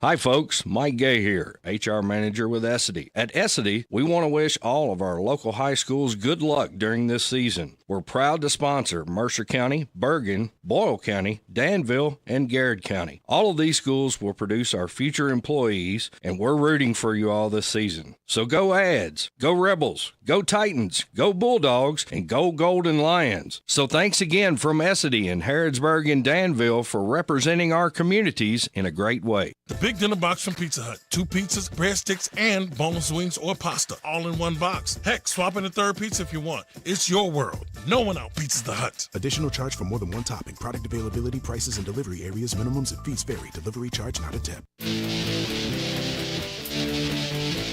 Hi folks, Mike Gay here, HR Manager with Essity. At Essity, we want to wish all of our local high schools good luck during this season. We're proud to sponsor Mercer County, Bergen, Boyle County, Danville, and Garrett County. All of these schools will produce our future employees, and we're rooting for you all this season. So go Ads, go Rebels, go Titans, go Bulldogs, and go Golden Lions. So thanks again from Essity in Harrodsburg and Danville for representing our communities in a great way. The Big Dinner Box from Pizza Hut. 2 pizzas, breadsticks, and boneless wings or pasta, all in one box. Heck, swap in a third pizza if you want. It's your world. No one out pizzas the Hut. Additional charge for more than one topping. Product availability, prices, and delivery areas, minimums, and fees vary. Delivery charge not a tip.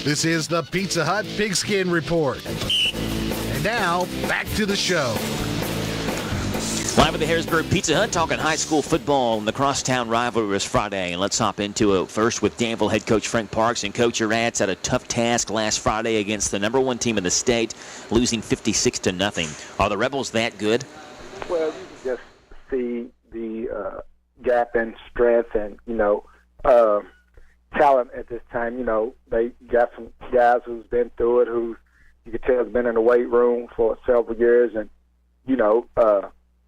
This is the Pizza Hut Pigskin Report. And now, back to the show. Live at the Harrisburg Pizza Hut, talking high school football, and the crosstown rivalry was Friday. And let's hop into it first with Danville head coach Frank Parks. And Coach, your Rats had a tough task last Friday against the #1 team in the state, losing 56-0. Are the Rebels that good? Well, you can just see the gap in strength and, talent at this time. They got some guys who's been through it, who you could tell has been in the weight room for several years, and,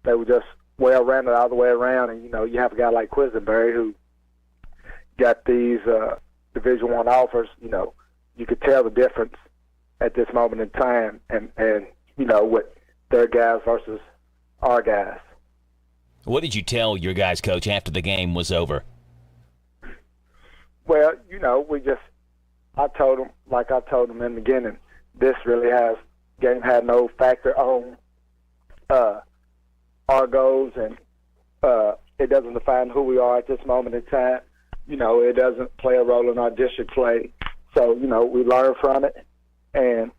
they were just well-rounded all the way around. And, you have a guy like Quisenberry who got these Division I offers. You could tell the difference at this moment in time and with their guys versus our guys. What did you tell your guys, Coach, after the game was over? Well, I told them, like I told them in the beginning, this game had no factor on our goals, and it doesn't define who we are at this moment in time. It doesn't play a role in our district play. So, we learn from it, and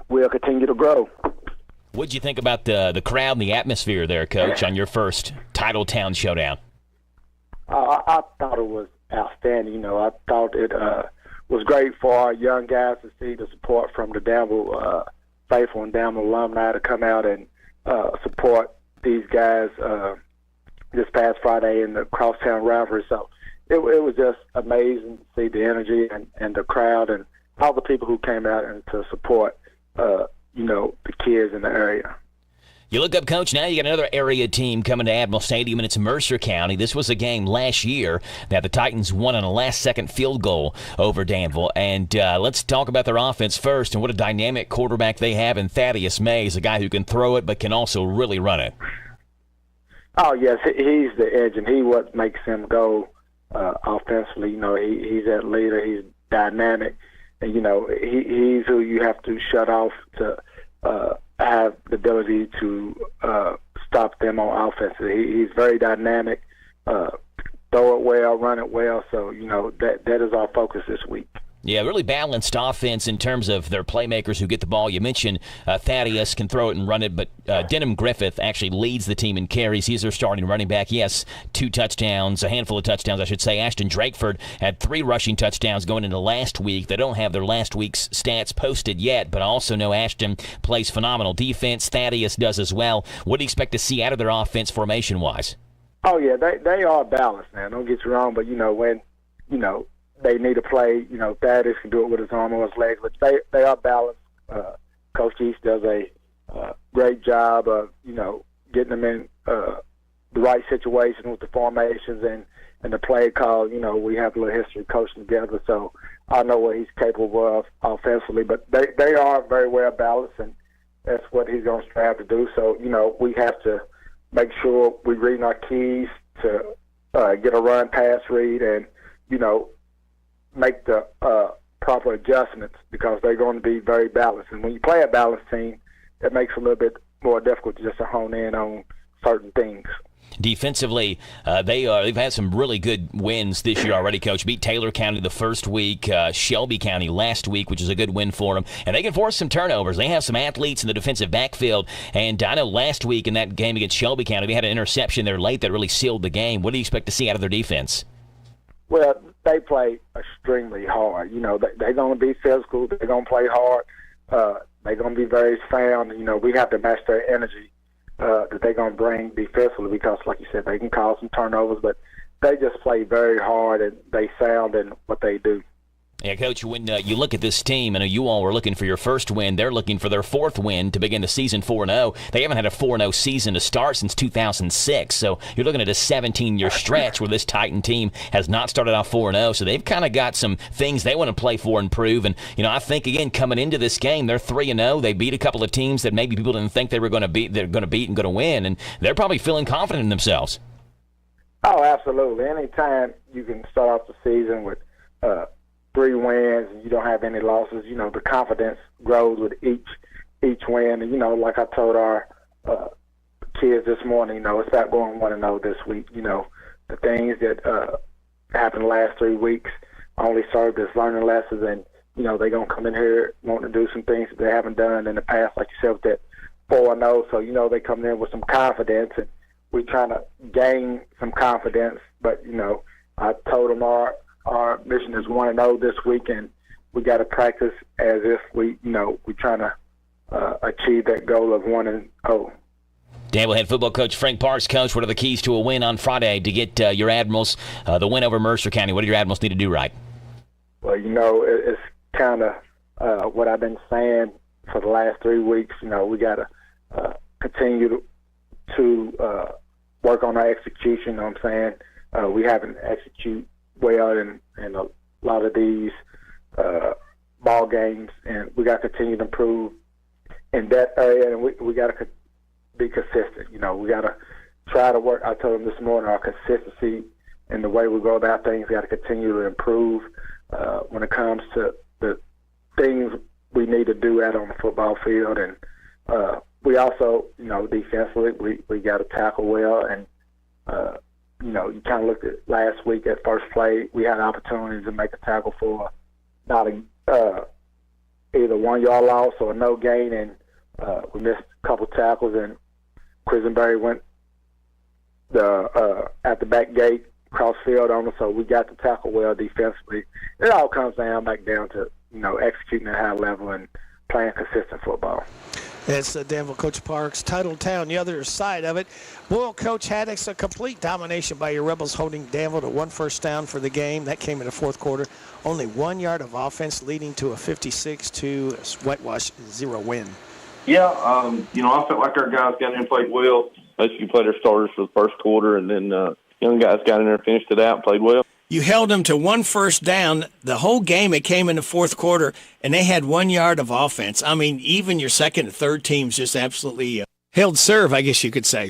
we'll continue to grow. What did you think about the crowd and the atmosphere there, Coach, on your first Titletown showdown? I thought it was outstanding. I thought it was great for our young guys to see the support from the Danville faithful and Danville alumni to come out and support these guys this past Friday in the crosstown rivalry. So it was just amazing to see the energy and the crowd and all the people who came out and to support, the kids in the area. You look up, Coach, now you got another area team coming to Admiral Stadium, and it's Mercer County. This was a game last year that the Titans won on a last-second field goal over Danville. And let's talk about their offense first and what a dynamic quarterback they have in Thaddeus Mays, a guy who can throw it but can also really run it. Oh, yes, he's the edge, and he what makes him go offensively. You know, he's that leader. He's dynamic. And, you know, he's who you have to shut off to have the ability to stop them on offense. He's very dynamic, throw it well, run it well. So, you know, that is our focus this week. Yeah, really balanced offense in terms of their playmakers who get the ball. You mentioned Thaddeus can throw it and run it, but Denham Griffith actually leads the team in carries. He's their starting running back. He has 2 touchdowns, a handful of touchdowns, I should say. Ashton Drakeford had 3 rushing touchdowns going into last week. They don't have their last week's stats posted yet, but I also know Ashton plays phenomenal defense. Thaddeus does as well. What do you expect to see out of their offense formation-wise? Oh, yeah, they are balanced, man. Don't get you wrong, but, you know, when, you know, they need to play, you know, Thaddeus can do it with his arm or his legs, but they are balanced. Coach East does a great job of, you know, getting them in the right situation with the formations and the play call. You know, we have a little history coaching together, so I know what he's capable of offensively. But they are very well balanced, and that's what he's going to strive to do. So, you know, we have to make sure we read our keys to get a run pass read and, you know, make the proper adjustments because they're going to be very balanced. And when you play a balanced team, it makes it a little bit more difficult just to hone in on certain things. Defensively, they've had some really good wins this year already, Coach. Beat Taylor County the first week, Shelby County last week, which is a good win for them. And they can force some turnovers. They have some athletes in the defensive backfield. And I know last week in that game against Shelby County, they had an interception there late that really sealed the game. What do you expect to see out of their defense? Well, they play extremely hard. You know, they're going to be physical. They're going to play hard. They're going to be very sound. You know, we have to match their energy that they're going to bring defensively because, like you said, they can cause some turnovers, but they just play very hard and they sound in what they do. Yeah, Coach, when you look at this team, I know you all were looking for your first win. They're looking for their 4th win to begin the season 4-0. They haven't had a 4-0 season to start since 2006, so you're looking at a 17-year stretch where this Titan team has not started off 4-0, so they've kind of got some things they want to play for and prove. And, you know, I think, again, coming into this game, they're 3-0. They beat a couple of teams that maybe people didn't think they were going to beat. They're going to beat and going to win, and they're probably feeling confident in themselves. Oh, absolutely. Anytime you can start off the season with 3 wins and you don't have any losses, you know, the confidence grows with each win. And, you know, like I told our kids this morning, you know, it's not going 1-0 this week. You know, the things that happened the last 3 weeks only served as learning lessons. And, you know, they're going to come in here wanting to do some things that they haven't done in the past, like you said, with that 4-0. So, you know, they come in with some confidence, and we're trying to gain some confidence. But, you know, I told them our mission is 1-0 this week, and we got to practice as if we're trying to achieve that goal of 1-0. Danville head football coach Frank Parks. Coach, what are the keys to a win on Friday to get your Admirals the win over Mercer County? What do your Admirals need to do right? Well, you know, it's kind of what I've been saying for the last 3 weeks. You know, we got to continue to work on our execution. You know what I'm saying? We haven't executed well in a lot of these ball games, and we got to continue to improve in that area, and we got to be consistent. You know, we got to try to work. I told them this morning, our consistency in the way we go about things, we got to continue to improve when it comes to the things we need to do out on the football field. And we also, you know, defensively, we got to tackle well. And you know, you kind of looked at last week at first play, we had opportunities to make a tackle for not either 1-yard loss or no gain, and we missed a couple tackles, and Quisenberry went at the back gate, cross field on us, so we got to tackle well defensively. It all comes back down to, you know, executing at a high level and playing consistent football. That's Danville Coach Parks. Titletown, the other side of it. Boyle Coach Haddix, a complete domination by your Rebels, holding Danville to 1 first down for the game. That came in the 4th quarter. Only 1 yard of offense, leading to a 56-2 whitewash 0 win. Yeah, you know, I felt like our guys got in and played well. Basically played their starters for the first quarter, and then young guys got in there and finished it out and played well. You held them to 1 first down. The whole game, it came in the 4th quarter, and they had 1 yard of offense. I mean, even your second and third teams just absolutely held serve, I guess you could say.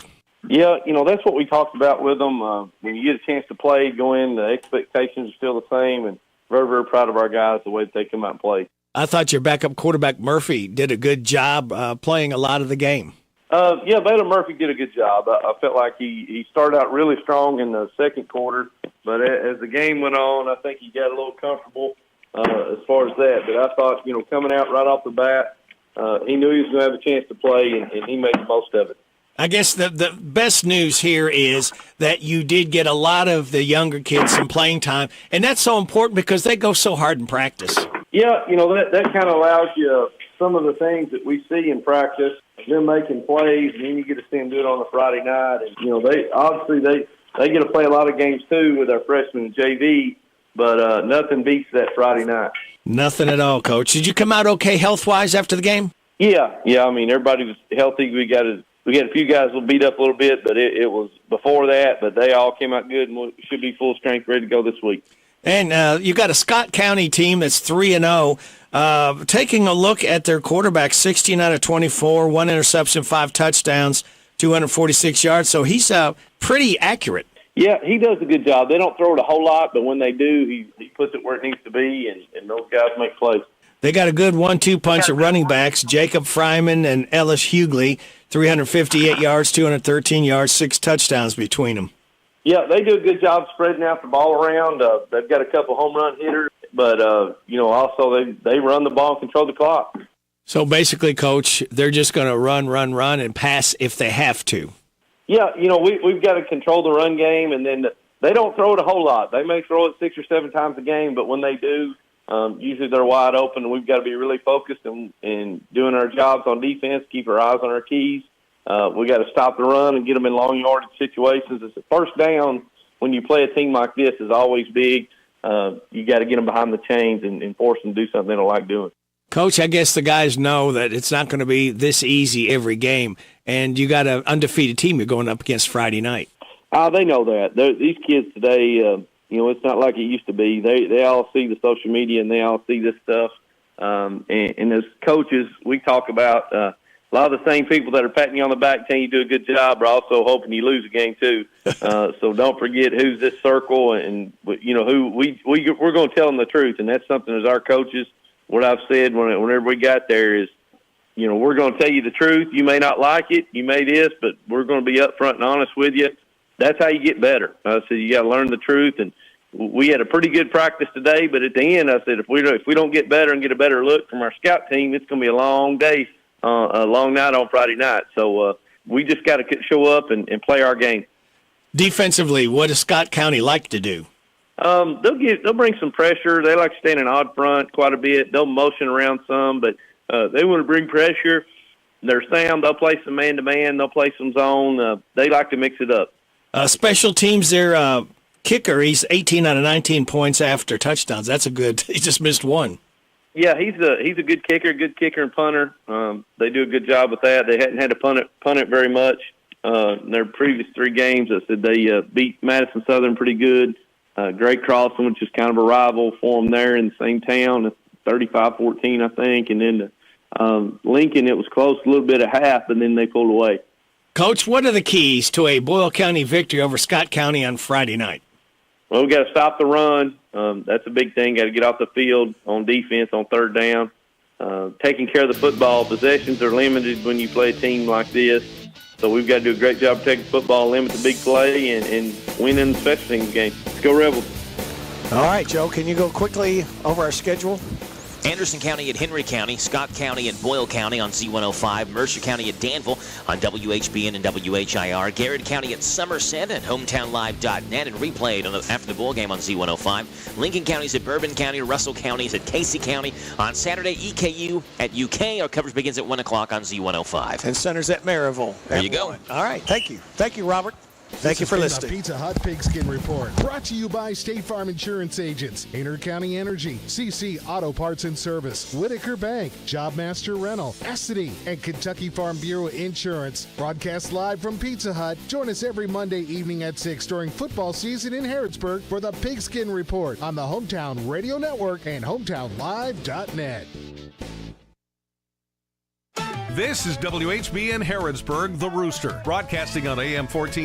Yeah, that's what we talked about with them. When you get a chance to play, go in, the expectations are still the same, and very, very proud of our guys, the way that they come out and play. I thought your backup quarterback, Murphy, did a good job playing a lot of the game. Yeah, Baylor Murphy did a good job. I felt like he started out really strong in the second quarter, but as the game went on, I think he got a little comfortable as far as that. But I thought, coming out right off the bat, he knew he was going to have a chance to play, and he made the most of it. I guess the best news here is that you did get a lot of the younger kids some playing time, and that's so important because they go so hard in practice. Yeah, that kind of allows you some of the things that we see in practice, them making plays, and then you get to see them do it on a Friday night. And, they get to play a lot of games, too, with our freshmen in JV, but nothing beats that Friday night. Nothing at all, Coach. Did you come out okay health-wise after the game? Yeah. I mean, everybody was healthy. We got a few guys who beat up a little bit, but it was before that, but they all came out good and we should be full strength, ready to go this week. And you got a Scott County team that's 3-0. Taking a look at their quarterback, 16 out of 24, 1 interception, 5 touchdowns, 246 yards. So he's pretty accurate. Yeah, he does a good job. They don't throw it a whole lot, but when they do, he puts it where it needs to be, and those guys make plays. They got a good 1-2 punch of running backs, Jacob Fryman and Ellis Hughley, 358 yards, 213 yards, 6 touchdowns between them. Yeah, they do a good job spreading out the ball around. They've got a couple home run hitters, but, also they run the ball and control the clock. So basically, Coach, they're just going to run, and pass if they have to. Yeah, we've got to control the run game, and then they don't throw it a whole lot. They may throw it 6 or 7 times a game, but when they do, usually they're wide open, and we've got to be really focused in doing our jobs on defense, keep our eyes on our keys. We got to stop the run and get them in long yardage situations. It's the first down when you play a team like this is always big. You got to get them behind the chains and force them to do something they don't like doing. Coach, I guess the guys know that it's not going to be this easy every game, and you got an undefeated team you're going up against Friday night. They know that. These kids today, it's not like it used to be. They all see the social media and they all see this stuff. And as coaches, we talk about a lot of the same people that are patting you on the back telling you do a good job are also hoping you lose a game too. So don't forget who's this circle and who we're going to tell them the truth, and that's something as our coaches. What I've said whenever we got there is, we're going to tell you the truth. You may not like it, you may this, but we're going to be upfront and honest with you. That's how you get better. I said you got to learn the truth, and we had a pretty good practice today. But at the end, I said if we don't get better and get a better look from our scout team, it's going to be a long day, a long night on Friday night. So we just got to show up and play our game. Defensively, what does Scott County like to do? They'll bring some pressure. They like to stay in an odd front quite a bit. They'll motion around some, but they want to bring pressure. They're sound. They'll play some man-to-man. They'll play some zone. They like to mix it up. Special teams, their kicker, he's 18 out of 19 points after touchdowns. That's a good. He just missed one. Yeah, he's a good kicker and punter. They do a good job with that. They hadn't had to punt it very much. In their previous 3 games, I said they beat Madison Southern pretty good. Great Crossing, which is kind of a rival for them there in the same town, 35-14, I think. And then Lincoln, it was close a little bit at half, but then they pulled away. Coach, what are the keys to a Boyle County victory over Scott County on Friday night? Well, we got to stop the run. That's a big thing. Got to get off the field on defense on third down. Taking care of the football. Possessions are limited when you play a team like this. So we've got to do a great job protecting football, limit the big play, and winning the special teams game. Let's go Rebels. All right, Joe, can you go quickly over our schedule? Anderson County at Henry County, Scott County and Boyle County on Z105, Mercer County at Danville on WHBN and WHIR, Garrett County at Somerset at HometownLive.net and replayed after the bowl game on Z105. Lincoln County's at Bourbon County, Russell County's at Casey County. On Saturday, EKU at UK. Our coverage begins at 1 o'clock on Z105. And Center's at Maryville. There you go. 1. All right, thank you. Thank you, Robert. Thank you for listening. The Pizza Hut Pigskin Report, brought to you by State Farm Insurance Agents, Inter County Energy, CC Auto Parts and Service, Whitaker Bank, Jobmaster Rental, Essity, and Kentucky Farm Bureau Insurance. Broadcast live from Pizza Hut. Join us every Monday evening at 6 during football season in Harrodsburg for the Pigskin Report on the Hometown Radio Network and HometownLive.net. This is WHBN Harrodsburg, The Rooster, broadcasting on AM 14.